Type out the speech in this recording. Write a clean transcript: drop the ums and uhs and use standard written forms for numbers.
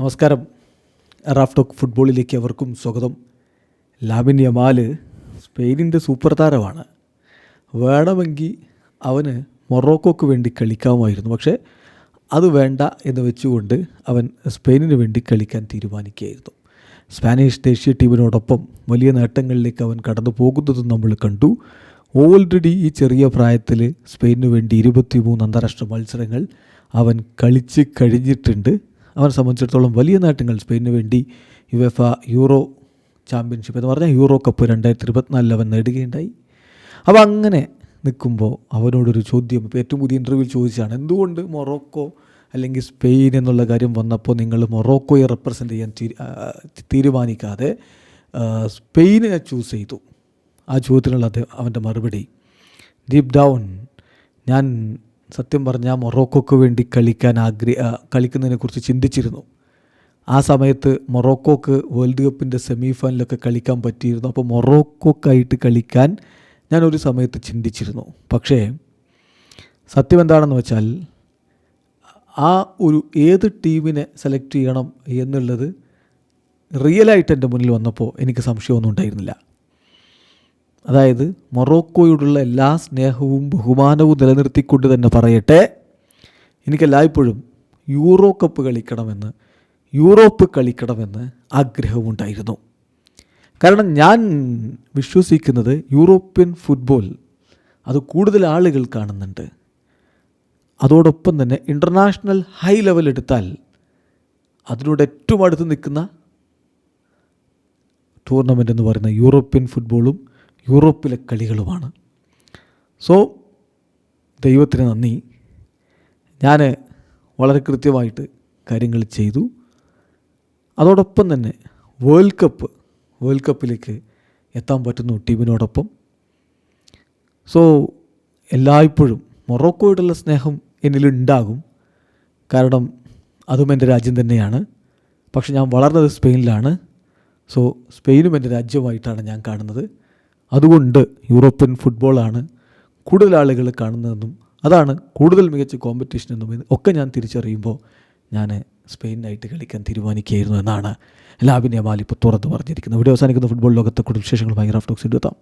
നമസ്കാരം. Raf talk ഫുട്ബോളിലേക്ക് അവർക്കും സ്വാഗതം. ലാമിൻ യമാൽ സ്പെയിനിൻ്റെ സൂപ്പർ താരമാണ്. വേണമെങ്കിൽ അവന് മൊറോക്കോക്ക് വേണ്ടി കളിക്കാമായിരുന്നു. പക്ഷേ അത് വേണ്ട എന്ന് വെച്ചുകൊണ്ട് അവൻ സ്പെയിനിന് വേണ്ടി കളിക്കാൻ തീരുമാനിക്കുകയായിരുന്നു. സ്പാനിഷ് ദേശീയ ടീമിനോടൊപ്പം വലിയ നേട്ടങ്ങളിലേക്ക് അവൻ കടന്നു പോകുന്നതും നമ്മൾ കണ്ടു. ഓൾറെഡി ഈ ചെറിയ പ്രായത്തിൽ സ്പെയിനു വേണ്ടി 23 അന്താരാഷ്ട്ര മത്സരങ്ങൾ അവൻ കളിച്ച് കഴിഞ്ഞിട്ടുണ്ട്. അവനെ സംബന്ധിച്ചിടത്തോളം വലിയ നേട്ടങ്ങൾ സ്പെയിനു വേണ്ടി യുവേഫ യൂറോ ചാമ്പ്യൻഷിപ്പ് എന്ന് പറഞ്ഞാൽ യൂറോ കപ്പ് 2024 അവൻ നേടുകയുണ്ടായി. അപ്പോൾ അങ്ങനെ നിൽക്കുമ്പോൾ അവനോടൊരു ചോദ്യം ഇപ്പോൾ ഏറ്റവും പുതിയ ഇൻ്റർവ്യൂവിൽ ചോദിച്ചാണ്, എന്തുകൊണ്ട് മൊറോക്കോ അല്ലെങ്കിൽ സ്പെയിൻ എന്നുള്ള കാര്യം വന്നപ്പോൾ നിങ്ങൾ മൊറോക്കോയെ റെപ്രസെൻ്റ് ചെയ്യാൻ തീരുമാനിക്കാതെ സ്പെയിനെ ചൂസ് ചെയ്തു. ആ ചോദ്യത്തിനുള്ള അവൻ്റെ മറുപടി, ഡീപ് ഡൗൺ ഞാൻ സത്യം പറഞ്ഞാൽ മൊറോക്കോക്ക് വേണ്ടി കളിക്കുന്നതിനെക്കുറിച്ച് ചിന്തിച്ചിരുന്നു. ആ സമയത്ത് മൊറോക്കോക്ക് വേൾഡ് കപ്പിൻ്റെ സെമി ഫൈനലൊക്കെ കളിക്കാൻ പറ്റിയിരുന്നു. അപ്പോൾ മൊറോക്കോക്കായിട്ട് കളിക്കാൻ ഞാനൊരു സമയത്ത് ചിന്തിച്ചിരുന്നു. പക്ഷേ സത്യം എന്താണെന്ന് വെച്ചാൽ ആ ഒരു ഏത് ടീമിനെ സെലക്ട് ചെയ്യണം എന്നുള്ളത് റിയലായിട്ട് എൻ്റെ മുന്നിൽ വന്നപ്പോൾ എനിക്ക് സംശയമൊന്നും ഉണ്ടായിരുന്നില്ല. അതായത് മൊറോക്കോയോടുള്ള എല്ലാ സ്നേഹവും ബഹുമാനവും നിലനിർത്തിക്കൊണ്ട് തന്നെ പറയട്ടെ, എനിക്കെല്ലായ്പ്പോഴും യൂറോ കപ്പ് കളിക്കണമെന്ന്, യൂറോപ്പ് കളിക്കണമെന്ന് ആഗ്രഹമുണ്ടായിരുന്നു. കാരണം ഞാൻ വിശ്വസിക്കുന്നത് യൂറോപ്യൻ ഫുട്ബോൾ അത് കൂടുതൽ ആളുകൾ കാണുന്നുണ്ട്. അതോടൊപ്പം തന്നെ ഇൻ്റർനാഷണൽ ഹൈ ലെവൽ എടുത്താൽ അതിനോട് ഏറ്റവും അടുത്ത് നിൽക്കുന്ന ടൂർണമെൻ്റ് എന്ന് പറയുന്ന യൂറോപ്യൻ ഫുട്ബോളും യൂറോപ്പിലെ കളികളുമാണ്. സോ ദൈവത്തിന് നന്ദി, ഞാൻ വളരെ കൃത്യമായിട്ട് കാര്യങ്ങൾ ചെയ്തു. അതോടൊപ്പം തന്നെ വേൾഡ് കപ്പിലേക്ക് എത്താൻ പറ്റുന്നു ടീമിനോടൊപ്പം. സോ എല്ലായ്പ്പോഴും മൊറോക്കോയോടുള്ള സ്നേഹം എന്നിലുണ്ടാകും. കാരണം അതും എൻ്റെ രാജ്യം തന്നെയാണ്. പക്ഷെ ഞാൻ വളർന്നത് സ്പെയിനിലാണ്. സോ സ്പെയിനും എൻ്റെ രാജ്യമായിട്ടാണ് ഞാൻ കാണുന്നത്. അതുകൊണ്ട് യൂറോപ്യൻ ഫുട്ബോളാണ് കൂടുതൽ ആളുകൾ കാണുന്നതെന്നും അതാണ് കൂടുതൽ മികച്ച കോമ്പറ്റീഷൻ എന്നും ഒക്കെ ഞാൻ തിരിച്ചറിയുമ്പോൾ ഞാൻ സ്പെയിനായിട്ട് കളിക്കാൻ തീരുമാനിക്കുകയായിരുന്നു എന്നാണ് ലാമിൻ യമാൽ ഇപ്പോൾ തുറന്ന് പറഞ്ഞിരിക്കുന്നത്. ഇവിടെ അവസാനിക്കുന്ന ഫുട്ബോൾ ലോകത്തെ കൂടുതൽ വിശേഷങ്ങളുമായി റാഫ് ടോക്സ് എടുത്താം.